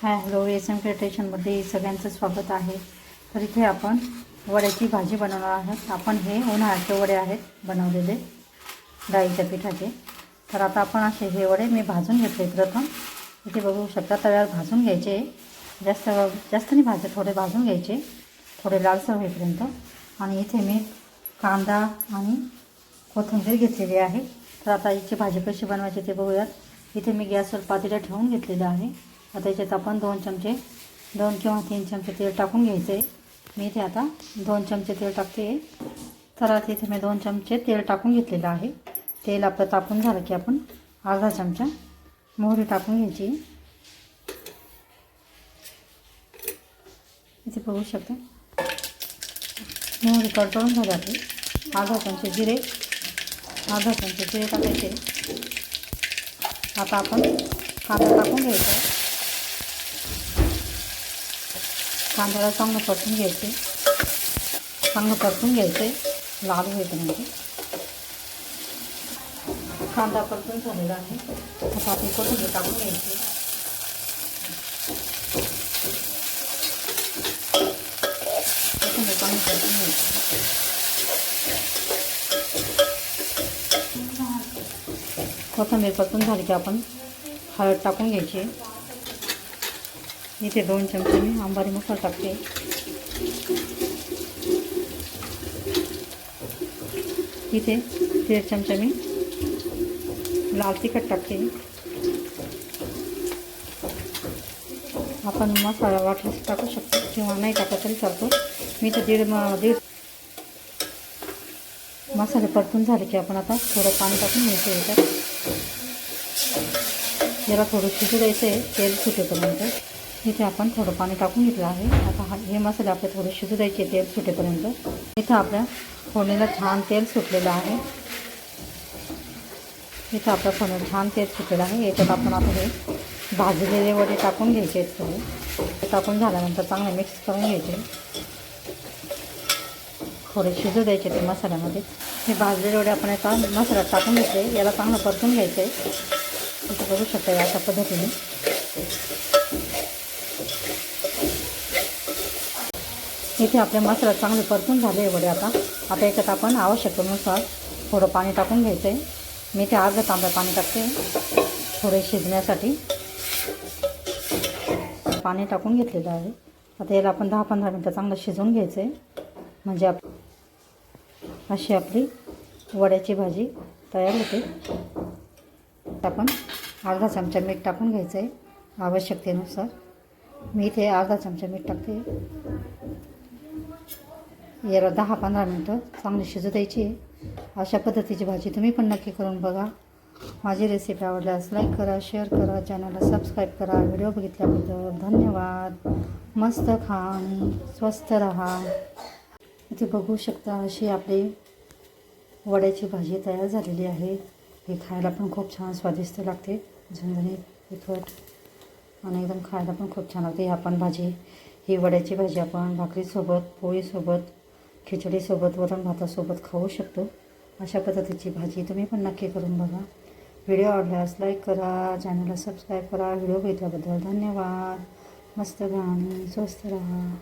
Hello S M क्रिएशनमध्ये सगळ्यांचं स्वागत आहे. तर इथे आपण वड्याची भाजी बनवणार आहोत. आपण हे उन्हाळ्याचे वडे आहेत बनवलेले डाळीच्या पिठाचे. तर आता आपण असे हे वडे मी भाजून घेतले. प्रथम इथे बघू शकता तव्यावर भाजून घ्यायचे. जास्त नाही भाजले, थोडे भाजून घ्यायचे, थोडे लालसर होईपर्यंत. आणि इथे मी कांदा आणि कोथिंबीर घेतलेली आहे. तर आता याची भाजी कशी बनवायची ते बघूयात. इथे मी गॅसवर पातेलं ठेवून घेतलेलं आहे. आता याच्यात आपण 2 किंवा 3 चमचे तेल टाकून घ्यायचे. मी इथे आता 2 चमचे तेल टाकते. तर आता इथे मी 2 चमचे तेल टाकून घेतलेलं आहे. तेल आपलं तापून झालं की आपण अर्धा चमचा मोहरी टाकून घ्यायची. इथे बघू शकता मोहरी कडकडून झाली आपली. अर्धा चमचे जिरे टाकायचे. आता आपण कांदा टाकून घ्यायचा. कांद्याला चांगलं परतून घ्यायचे लाल होईपर्यंत. कांदा परतून झालेला आहे. आता आपण कोथिंबीर टाकून घ्यायची. कोथिंबीर चांगली परतून घ्यायची. कोथिंबीर परतून झाली की आपण हळद टाकून घ्यायची. इथे 2 चमचे मी अंबारी मसाला टाकते. इथे 1.5 चमचा मी लाल तिखट टाकते. आपण मसाला वाटल्यास टाकू शकतो किंवा नाही टाकला तरी चालतो. मी तर दीड मसाले परतून झाले की आपण आता थोडं पाणी टाकून घ्यायचं याच्यात. याला थोडं शिजू द्यायचं आहे तेल सुटेपर्यंत. इथे आपण थोडं पाणी टाकून घेतलं आहे. आता हे मसाले आपले थोडे शिजू द्यायचे तेल सुटेपर्यंत. इथं आपल्या फोडणीला छान तेल सुटलेलं आहे. इथं आपल्या फोडणीला छान तेल सुटलेलं आहे. याच्यात आपण आता हे भाजलेले वडे टाकून घ्यायचे आहेत. थोडे टाकून झाल्यानंतर चांगले मिक्स करून घ्यायचे. थोडे शिजू द्यायचे ते मसाल्यामध्ये. हे भाजलेले वडे आपण आता मसाल्यात टाकून घेतले. याला चांगलं परतून घ्यायचं आहे. इथे बघू शकता अशा पद्धतीने. इथे आपले मसाला चांगले परतून झाले वडे. आता याच्यात आपण आवश्यकतेनुसार थोडं पाणी टाकून घ्यायचं आहे. मी ते अर्धा तांब्या पाणी टाकते थोडे शिजण्यासाठी. पाणी टाकून घेतलेलं आहे. आता याला आपण 10-15 मिनटं चांगलं शिजवून घ्यायचं आहे. म्हणजे अशी आपली वड्याची भाजी तयार होते. आपण अर्धा चमचा मीठ टाकून घ्यायचं आहे आवश्यकतेनुसार. मी इथे अर्धा चमचा मीठ टाकते. याला 10-15 मिनटं चांगली शिजू द्यायची आहे. अशा पद्धतीची भाजी तुम्ही पण नक्की करून बघा. माझी रेसिपी आवडल्यास लाईक करा, शेअर करा, चॅनलला सबस्क्राईब करा. व्हिडिओ बघितल्याबद्दल धन्यवाद. मस्त खा आणि स्वस्थ राहा. इथे बघू शकता अशी आपली वड्याची भाजी तयार झालेली आहे. हे खायला पण खूप छान स्वादिष्ट लागते. झणझणीत तिखट आणि एकदम खायला पण खूप छान लागते. ही वड्याची भाजी आपण भाकरीसोबत, पोळीसोबत, खिचडीसोबत, वरण भातासोबत खाऊ शकतो. अशा पद्धतीची भाजी तुम्ही पण नक्की करून बघा. व्हिडिओ आवडल्यास लाईक करा, चॅनलला सबस्क्राईब करा. व्हिडिओ बघितल्याबद्दल धन्यवाद. मस्त खा आणि स्वस्थ राहा.